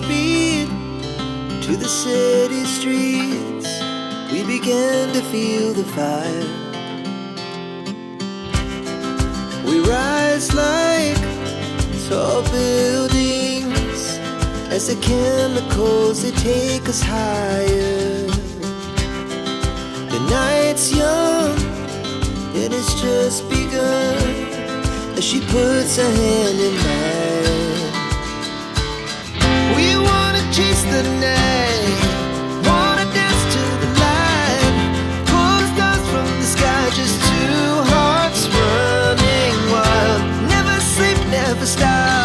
speed to the city streets. We began to feel the fire. We rise like tall buildings as the chemicals, they take us higher. The night's young, it has just begun, as she puts her hand in mine. We wanna chase the night, wanna dance to the light, pull the stars from the sky, just two hearts running wild. Never sleep, never stop.